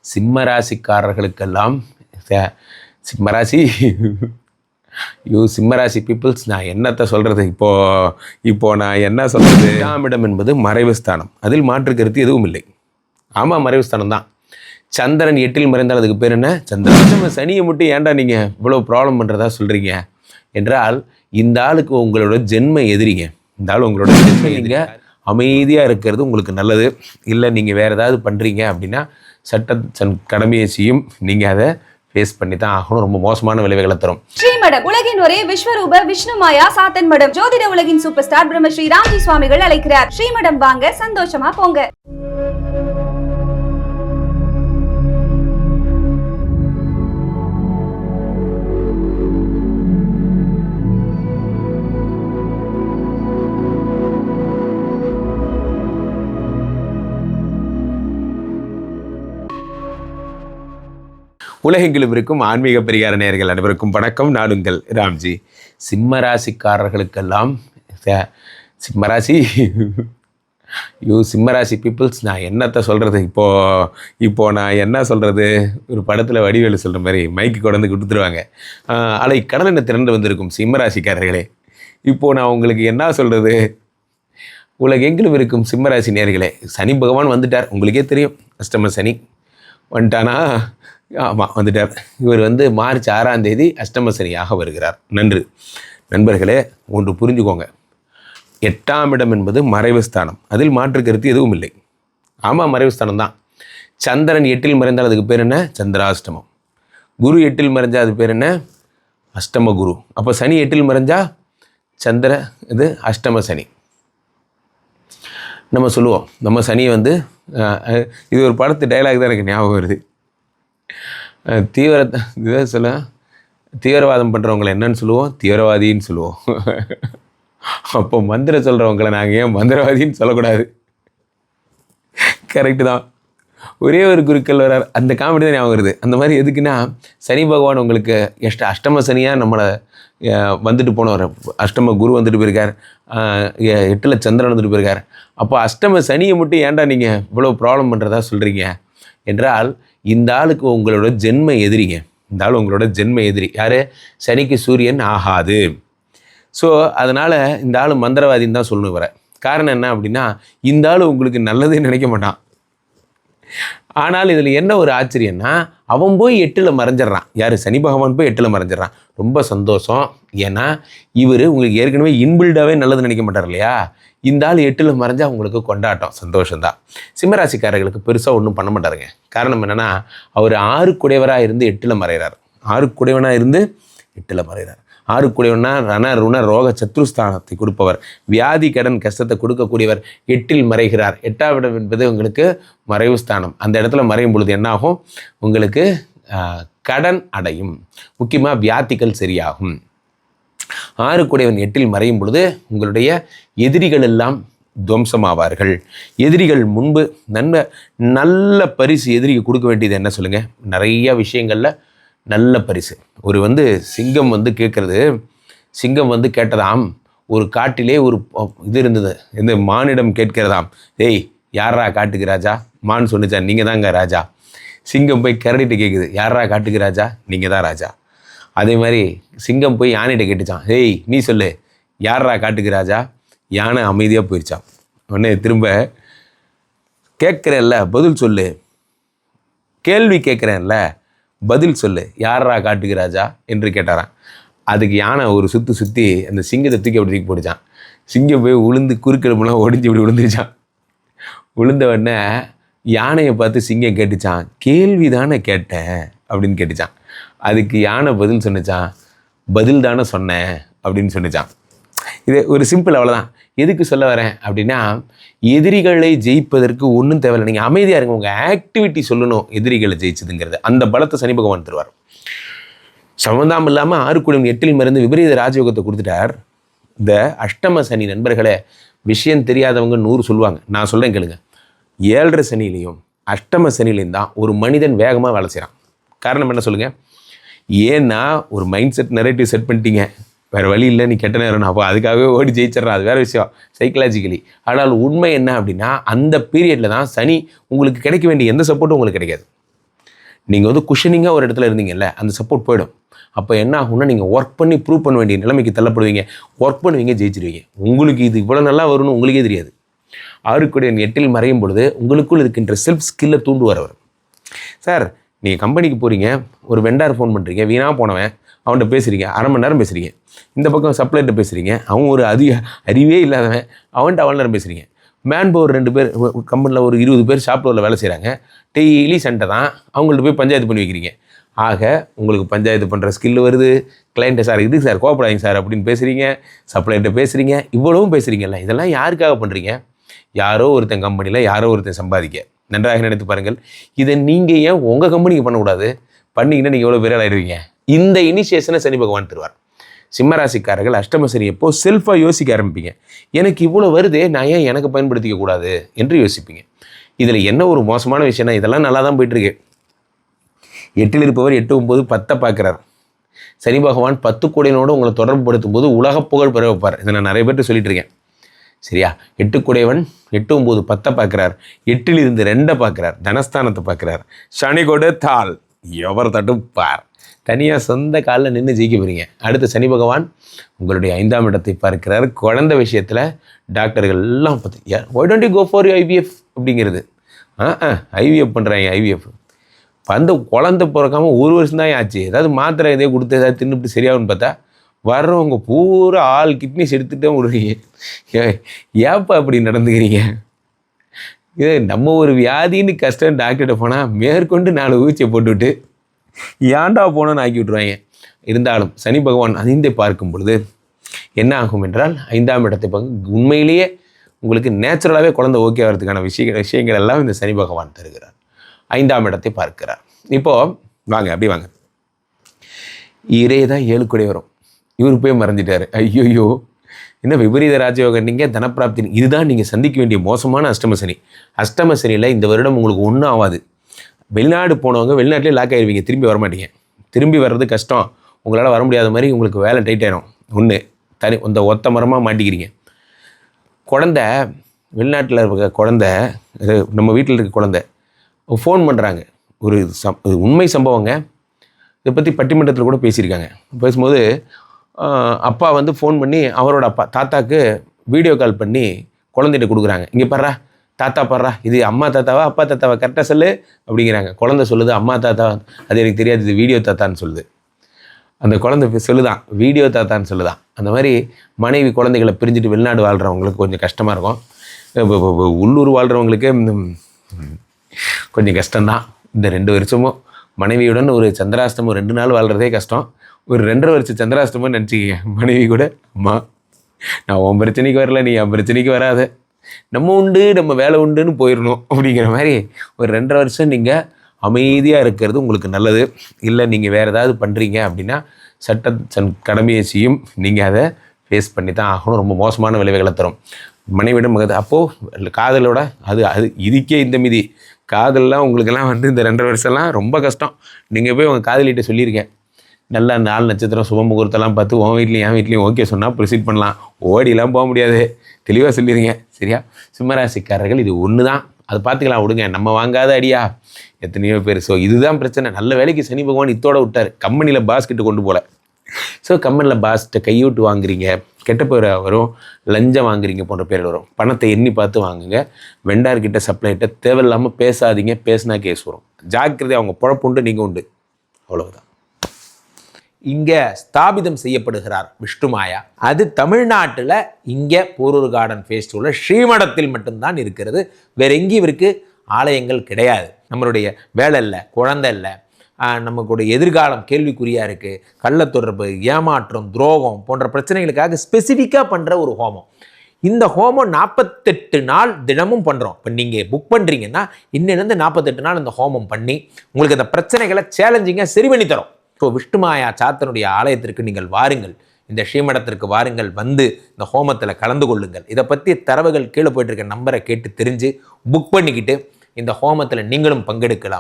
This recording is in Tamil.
சிம்ம ராசிக்காரர்களுக்கெல்லாம் சிம்ம ராசி சிம்ம ராசி பீப்புள்ஸ், நான் என்னத்தை சொல்கிறது? இப்போது நான் என்ன சொல்கிறது? 8ஆம் இடம் என்பது மறைவு ஸ்தானம், அதில் மாற்று கருத்து எதுவும் இல்லை. ஆமாம், மறைவு ஸ்தானம் தான். சந்திரன் 8இல் மறைந்தால் அதுக்கு பேர் என்ன? சந்திரன். நம்ம சனியை மட்டும் ஏன்டா நீங்கள் இவ்வளோ ப்ராப்ளம் பண்ணுறதா சொல்கிறீங்க என்றால், இந்த ஆளுக்கு உங்களோட ஜென்ம எதிரிங்க. இந்த ஆள் உங்களோட ஜென்ம எதிரிங்க. அமைதியாக இருக்கிறது உங்களுக்கு நல்லது. இல்லை நீங்கள் வேறு ஏதாவது பண்ணுறீங்க அப்படின்னா சட்ட கடமையை செய்யும், நீங்கள் அதை ஃபேஸ் பண்ணி தான் ஆகணும். ரொம்ப மோசமான விளைவுகளை தரும். ஸ்ரீமடம், உலகின் ஒரே விஸ்வரூப விஷ்ணு மாயா சாத்தன் மடம், ஜோதிட உலகின் சூப்பர் ஸ்டார் பிரம்மஸ்ரீ ராம்ஜி சுவாமிகள் அழைக்கிறார். ஸ்ரீமடம் வாங்க, சந்தோஷமா போங்க. உலகெங்கிலும் இருக்கும் ஆன்மீக பரிகார நேயர்கள் அனைவருக்கும் வணக்கம். நான் உங்கள் ராம்ஜி. சிம்ம ராசிக்காரர்களுக்கெல்லாம் சிம்ம ராசி பீப்புள்ஸ், நான் என்னத்தை சொல்கிறது? இப்போது நான் என்ன சொல்கிறது? ஒரு படத்தில் வடிவேலு சொல்கிற மாதிரி மைக்கு கொண்டு கொடுத்துருவாங்க. அலை கடலென திரண்டு வந்திருக்கும் சிம்ம ராசிக்காரர்களே, இப்போது நான் உங்களுக்கு என்ன சொல்கிறது? உலகெங்கிலும் இருக்கும் சிம்ம ராசி நேயர்களே, சனி பகவான் வந்துட்டார். உங்களுக்கே தெரியும், அஷ்டம சனி வந்துட்டானா? ஆமாம், வந்துட்டார். இவர் மார்ச் 6ஆம் தேதி அஷ்டம சனியாக வருகிறார். நண்பர்களே, ஒன்று புரிஞ்சுக்கோங்க. 8ஆம் இடம் என்பது மறைவு ஸ்தானம், அதில் மாற்று கருத்து எதுவும் இல்லை. ஆமாம், மறைவு ஸ்தானம் தான். சந்திரன் 8இல் மறைந்தால் அதுக்கு பேர் என்ன? சந்திராஷ்டமம். குரு 8இல் மறைஞ்சால் அது பேர் என்ன? அஷ்டம குரு. அப்போ சனி 8இல் மறைஞ்சா இது அஷ்டம சனி. நம்ம சொல்லுவோம், நம்ம சனியை இது ஒரு படத்து டைலாக் தான் எனக்கு ஞாபகம் வருது. தீவிரவாதம் பண்ணுறவங்களை என்னன்னு சொல்லுவோம்? தீவிரவாதின்னு சொல்லுவோம். அப்போ மந்திரம் சொல்கிறவங்களை நாங்கள் ஏன் மந்திரவாதின்னு சொல்லக்கூடாது? கரெக்டு தான். ஒரே ஒரு குருக்கள் வரார், அந்த காமெடி தான் ஞாபகம் வருது. அந்த மாதிரி எதுக்குன்னா, சனி பகவான் உங்களுக்கு அஷ்டம சனியாக நம்மளை வந்துட்டு போனவர். அஷ்டம குரு வந்துட்டு போயிருக்கார், 8இல் சந்திரன் வந்துட்டு போயிருக்கார். அப்போ அஷ்டம சனியை மட்டும் ஏன்டா நீங்கள் இவ்வளோ ப்ராப்ளம் பண்ணுறதா சொல்கிறீங்க என்றால், இந்த ஆளுக்கு உங்களோட ஜென்ம எதிரிங்க. இந்த ஆள் உங்களோட ஜென்ம எதிரி. யார்? சனிக்கு சூரியன் ஆகாது. ஸோ அதனால் இந்த ஆள் மந்திரவாதின்னு தான் சொல்லணும். வர காரணம் என்ன அப்படின்னா, இந்த ஆள் உங்களுக்கு நல்லதே நினைக்க மாட்டான். ஆனால் இதில் என்ன ஒரு ஆச்சரியன்னா, அவன் போய் 8இல் மறைஞ்சிட்றான். யார்? சனி பகவான் போய் 8இல் மறைஞ்சிட்றான். ரொம்ப சந்தோஷம். ஏன்னா இவர் உங்களுக்கு ஏற்கனவே இன்பில்டாகவே நல்லது நினைக்க மாட்டார் இல்லையா? இந்த ஆள் 8இல் மறைஞ்சால் அவங்களுக்கு கொண்டாட்டம், சந்தோஷம்தான். சிம்மராசிக்காரர்களுக்கு பெருசாக ஒன்றும் பண்ண மாட்டாருங்க. காரணம் என்னென்னா, அவர் 6 குடையவராக இருந்து 8இல் மறைகிறார். 6 குடையவனாக இருந்து 8இல் மறைகிறார். 6 குடையவனா ரண ருண ரோக சத்ருஸ்தானத்தை கொடுப்பவர், வியாதி கடன் கஷ்டத்தை கொடுக்கக்கூடியவர் 8இல் மறைகிறார். 8ஆம் இடம் என்பது உங்களுக்கு மறைவு ஸ்தானம். அந்த இடத்துல மறையும் பொழுது என்னாகும்? உங்களுக்கு கடன் அடையும், முக்கியமாக வியாதிகள் சரியாகும். 6 குடையவன் 8இல் மறையும் பொழுது உங்களுடைய எதிரிகள் எல்லாம் துவம்சமாவார்கள். எதிரிகள் முன்பு நல்ல பரிசு எதிரிக்கு கொடுக்க வேண்டியது என்ன சொல்லுங்கள்? நிறைய விஷயங்களில் நல்ல பரிசு. ஒரு சிங்கம் கேட்குறது, சிங்கம் கேட்டதாம், ஒரு காட்டிலே ஒரு இது இருந்தது. இந்த மானிடம் கேட்கிறதாம், ஏய் யாரா காட்டுக்கு ராஜா? மான் சொன்னிச்சா, நீங்கள் தாங்க ராஜா. சிங்கம் போய் கரடிட்டு கேட்குது, யாரா காட்டுக்கு ராஜா? நீங்கள் தான் ராஜா. அதே மாதிரி சிங்கம் போய் யானைகிட்ட கேட்டுச்சான், ஏய் நீ சொல்லு, யாரா காட்டுக்கு ராஜா? யானை அமைதியாக போயிடுச்சான். உடனே திரும்ப, கேட்குறேன்ல பதில் சொல்லு, கேள்வி கேட்குறேன்ல பதில் சொல்லு, யாரா காட்டுக்கு ராஜா என்று கேட்டாரான். அதுக்கு யானை ஒரு சுற்றி அந்த சிங்கத்தை தூக்கி அப்படி தூக்கி போட்டுச்சான். சிங்கம் போய் உளுந்து குறுக்கெலும்புலாம் ஒடிஞ்சு இப்படி விழுந்துருச்சான். விழுந்த உடனே யானையை பார்த்து சிங்கம் கேட்டுச்சான், கேள்வி தானே கேட்டேன் அப்படின்னு கேட்டுச்சான். அதுக்கு யானை பதில் சொன்னிச்சான், பதில் தானே சொன்னேன் அப்படின்னு சொன்னிச்சான். இது ஒரு சிம்பிள், அவ்வளோதான். எதுக்கு சொல்ல வரேன் அப்படின்னா, எதிரிகளை ஜெயிப்பதற்கு ஒன்றும் தேவையில்லை. நீங்கள் அமைதியாக இருங்க, உங்கள் ஆக்டிவிட்டி சொல்லணும் எதிரிகளை ஜெயிச்சதுங்கிறது. அந்த பலத்தை சனி பகவான் தருவார். சம்பந்தம் இல்லாமல் 6 குடையவன் 8இல் மறைந்து விபரீத ராஜயோகத்தை கொடுத்துட்டார். இந்த அஷ்டம சனி நண்பர்களே, விஷயம் தெரியாதவங்க 100 சொல்லுவாங்க. நான் சொல்கிறேன் கேளுங்க. 7.5 சனிலையும் அஷ்டம சனிலையும் தான் ஒரு மனிதன் வேகமாக வேலை செய்கிறான். காரணம் என்ன சொல்லுங்கள்? ஏன்னா ஒரு மைண்ட் செட் நெரேட்டிவ் செட் பண்ணிட்டீங்க, வேறு வழி இல்லை, நீ கெட்ட நேரம், அப்போ அதுக்காகவே ஓடி ஜெயிச்சிட்றான். அது வேறு விஷயம், சைக்கலாஜிக்கலி. ஆனால் உண்மை என்ன அப்படின்னா, அந்த பீரியடில் தான் சனி உங்களுக்கு கிடைக்க வேண்டிய எந்த சப்போர்ட்டும் உங்களுக்கு கிடைக்காது. நீங்கள் வந்து குஷனிங்காக ஒரு இடத்துல இருந்தீங்கல்ல, அந்த சப்போர்ட் போயிடும். அப்போ என்ன ஆகும்னா நீங்கள் ஒர்க் பண்ணி ப்ரூவ் பண்ண வேண்டிய நிலைமைக்கு தள்ளப்படுவீங்க. ஒர்க் பண்ணுவீங்க, ஜெயிச்சிருவீங்க. உங்களுக்கு இது இவ்வளோ நல்லா வரும்னு உங்களுக்கே தெரியாது. 6 8 மறையும் பொழுது உங்களுக்குள் இருக்கின்ற செல்ஃப் ஸ்கில்லை தூண்டுவார் அவர். சார், நீங்கள் கம்பெனிக்கு போகிறீங்க, ஒரு வெண்டார் ஃபோன் பண்ணுறீங்க, வீணாக போனவன், அவன்கிட்ட பேசுகிறீங்க, அரை மணி நேரம் பேசுகிறீங்க. இந்த பக்கம் சப்ளைட்ட பேசுகிறீங்க, அவன் ஒரு அறிவே இல்லாதவன், அவன்கிட்ட அவ்வளோ நேரம் பேசுகிறீங்க. மேன் பவர் 2 பேர் கம்பெனியில் ஒரு 20 பேர் ஷாப்லோரில் வேலை செய்கிறாங்க. டெய்லி சண்டை தான். அவங்கள்ட்ட போய் பஞ்சாயத்து பண்ணி வைக்கிறீங்க. ஆக உங்களுக்கு பஞ்சாயத்து பண்ணுற ஸ்கில் வருது. கிளைண்ட்டை சார் இது சார் கோவப்படாதீங்க சார் அப்படின்னு பேசுகிறீங்க, சப்ளைட்ட பேசுகிறீங்க, இவ்வளவும் பேசுகிறீங்கல்ல. இதெல்லாம் யாருக்காக பண்ணுறீங்க? யாரோ ஒருத்தன் கம்பெனியில் யாரோ ஒருத்தன் சம்பாதிக்க. நன்றாக நினைத்து பாருங்கள். இதை நீங்கள் ஏன் உங்கள் கம்பெனிக்கு பண்ணக்கூடாது? பண்ணிங்கன்னா நீங்கள் எவ்வளோ பேர் ஆகிடுவீங்க. இந்த இனிஷியேஷனை சனி பகவான் தருவார். சிம்மராசிக்காரர்கள் அஷ்டம சனி எப்போ செல்ஃபாக யோசிக்க ஆரம்பிப்பீங்க. எனக்கு இவ்வளோ வருதே, நான் ஏன் எனக்கு பயன்படுத்திக்க கூடாது என்று யோசிப்பீங்க. இதில் என்ன ஒரு மோசமான விஷயம்னா, இதெல்லாம் நல்லா தான் போயிட்டுருக்கு. 8ல் இருப்பவர் 8 9 10 பார்க்குறார். சனி பகவான் 10 கோடியனோடு உங்களை தொடர்பு படுத்தும் போது உலக புகழ் பெற வைப்பார். இதை நான் நிறைய பேர்ட்டு சொல்லிட்டு இருக்கேன். சரியா? 8 கோடியவன் 8 9 10 பார்க்குறார். 8ல் இருந்து 2 பார்க்குறார். தனஸ்தானத்தை பார்க்குறார். சனி கொடு தாள் எவர் தட்டும் பார். தனியாக சொந்த காலில் நின்று ஜெயிக்க போகிறீங்க. அடுத்து சனி பகவான் உங்களுடைய 5ஆம் இடத்தை பார்க்கிறார். குழந்தை விஷயத்தில் டாக்டர்கள் எல்லாம் பார்த்து why don't you go for you IVF அப்படிங்கிறது. IVF பண்ணுறாங்க. IVF வந்து குழந்தை பிறக்காமல் 1 வருஷம் தான் ஆச்சு. ஏதாவது மாத்திரை இதே கொடுத்து ஏதாவது தின்னுட்டு சரியாகுன்னு பார்த்தா வர்றவங்க பூரா ஆள் கிட்னிஸ் எடுத்துகிட்டே விடுறீங்க. ஏப்பா அப்படி நடந்துக்கிறீங்க? இது நம்ம ஒரு வியாதின்னு கஷ்டம் டாக்டர்கிட்ட போனால் மேற்கொண்டு 4 ஊசியை போட்டுவிட்டு ஏன்டா போனோன்னு ஆக்கி விட்ருவாங்க. இருந்தாலும் சனி பகவான் அதிர்ந்து பார்க்கும் பொழுது என்ன ஆகும் என்றால் 5ஆம் இடத்தை பார்க்க உண்மையிலேயே உங்களுக்கு நேச்சுரலாகவே குழந்தை ஓகே ஆகிறதுக்கான விஷயங்கள் எல்லாம் இந்த சனி பகவான் தருகிறார். 5ஆம் இடத்தை பார்க்கிறார். இப்போது வாங்க அப்படி வாங்க. இரே தான் 7 கோடி வரும். இவர் போய் மறைஞ்சிட்டார். ஐயோயோ, என்ன விபரீத ராஜயோகம். நீங்கள் தனப்பிராப்தி, இதுதான் நீங்கள் சந்திக்க வேண்டிய மோசமான அஷ்டம சனி. அஷ்டம சனியில் இந்த வருடம் உங்களுக்கு ஒன்றும் ஆகாது. வெளிநாடு போனவங்க வெளிநாட்டிலே லாக் ஆகிடுவீங்க. திரும்பி வரமாட்டீங்க. திரும்பி வர்றது கஷ்டம். உங்களால் வர முடியாத மாதிரி உங்களுக்கு வேலை டைட் ஆகிடும். ஒன்று இந்த ஒத்த மரமாக மாட்டிக்கிறீங்க. குழந்த வெளிநாட்டில் இருக்க குழந்த, நம்ம வீட்டில் இருக்க குழந்தை ஃபோன் பண்ணுறாங்க. ஒரு உண்மை சம்பவங்க. இதை பற்றி பட்டிமன்றத்தில் கூட பேசியிருக்காங்க. பேசும்போது அப்பா வந்து ஃபோன் பண்ணி அவரோட தாத்தாக்கு வீடியோ கால் பண்ணி குழந்தைகிட்ட கொடுக்குறாங்க. இங்கே பாடுறா தாத்தா பாடுறா, இது அம்மா தாத்தாவா அப்பா தாத்தாவா கரெக்டாக சொல்லு அப்படிங்கிறாங்க. குழந்தை சொல்லுது அம்மா தாத்தா, அது எனக்கு தெரியாது, இது வீடியோ தாத்தான்னு சொல்லுது. அந்த குழந்தை சொல்லுதான் வீடியோ தாத்தான்னு சொல்லுதான். அந்த மாதிரி மனைவி குழந்தைகளை பிரிஞ்சுட்டு வெளிநாடு வாழ்கிறவங்களுக்கு கொஞ்சம் கஷ்டமாக இருக்கும். உள்ளூர் வாழ்கிறவங்களுக்கு கொஞ்சம் கஷ்டம்தான். இந்த 2 வருஷமும் மனைவியுடன் ஒரு சந்திராஷ்டமம் 2 நாள் வாழ்கிறதே கஷ்டம். ஒரு 2.5 வருஷம் சந்திராஷ்டமம் நினச்சிக்கிங்க. மனைவி கூட அம்மா நான் உன் பிரச்சனைக்கு வரல, நீ என் பிரச்சனைக்கு வராத, நம்ம உண்டு நம்ம வேலை உண்டுன்னு போயிடணும் அப்படிங்கிற மாதிரி ஒரு 2.5 வருஷம் நீங்கள் அமைதியாக இருக்கிறது உங்களுக்கு நல்லது. இல்லை நீங்கள் வேறு ஏதாவது பண்ணுறீங்க அப்படின்னா கடமையை செய்யும். நீங்கள் அதை ஃபேஸ் பண்ணி தான் ஆகணும். ரொம்ப மோசமான விளைவுகளை தரும். மனைவிடம் அப்போது காதலோட அது இதுக்கே இந்த மீதி காதல்லாம் உங்களுக்கெல்லாம் வந்து இந்த 2.5 வருஷம்லாம் ரொம்ப கஷ்டம். நீங்கள் போய் உங்கள் காதலிகிட்ட சொல்லியிருக்கேன், நல்லா 4 நட்சத்திரம் சுப முகூர்த்தெல்லாம் பார்த்து உன் வீட்லையும் என் வீட்லையும் ஓகே சொன்னால் ப்ரொசீட் பண்ணலாம். ஓடிலாம் போக முடியாது. தெளிவாக சொல்லிடுங்க. சரியா? சிம்மராசிக்காரர்கள் இது ஒன்று தான். அது பார்த்துக்கலாம், விடுங்க. நம்ம வாங்காத அடியா எத்தனையோ பேர். ஸோ இதுதான் பிரச்சனை. நல்ல வேலைக்கு சனி பகவான் இத்தோட விட்டார். கம்பெனியில் பாஸ்கிட்ட கொண்டு போகல. ஸோ கம்பெனியில் பாஸ்கிட்ட கையூட்டு வாங்குறீங்க, கெட்ட பேர் வரும், லஞ்சம் வாங்குறீங்க போன்ற பேர் வரும். பணத்தை எண்ணி பார்த்து வாங்குங்க. வெண்டார்கிட்ட சப்ளைட்ட தேவையில்லாமல் பேசாதீங்க. பேசினா கேஸ் வரும். ஜாக்கிரதை. அவங்க பொழப்பு உண்டு, நீங்கள் உண்டு. அவ்வளவுதான். இங்கே ஸ்தாபிதம் செய்யப்படுகிறார் விஷ்ணுமாயா. அது தமிழ்நாட்டில் இங்கே போரூர் கார்டன் ஃபேஸ் 2ல ஸ்ரீமடத்தில் மட்டும்தான் இருக்கிறது. வேற எங்கேயும் இவருக்கு ஆலயங்கள் கிடையாது. நம்மளுடைய வேலை இல்லை, குழந்தை இல்லை, நமக்குடைய எதிர்காலம் கேள்விக்குறியாக இருக்குது, கள்ள தொடர்பு, ஏமாற்றம், துரோகம் போன்ற பிரச்சனைகளுக்காக ஸ்பெசிஃபிக்காக பண்ணுற ஒரு ஹோமம். இந்த ஹோமம் 48 நாள் தினமும் பண்ணுறோம். இப்போ நீங்கள் புக் பண்ணுறீங்கன்னா இன்னிலிருந்து 48 நாள் இந்த ஹோமம் பண்ணி உங்களுக்கு அந்த பிரச்சனைகளை சேலஞ்சிங்காக சரி பண்ணி தரோம். ஸோ விஷ்ணுமாயா சாத்தனுடைய ஆலயத்திற்கு நீங்கள் வாருங்கள். இந்த ஸ்ரீமடத்திற்கு வாருங்கள். வந்து இந்த ஹோமத்தில் கலந்து கொள்ளுங்கள். இதை பற்றி தரவுகள் கீழே போயிட்டு இருக்க நம்பரை கேட்டு தெரிஞ்சு புக் பண்ணிக்கிட்டு இந்த ஹோமத்தில் நீங்களும் பங்கெடுக்கலாம்.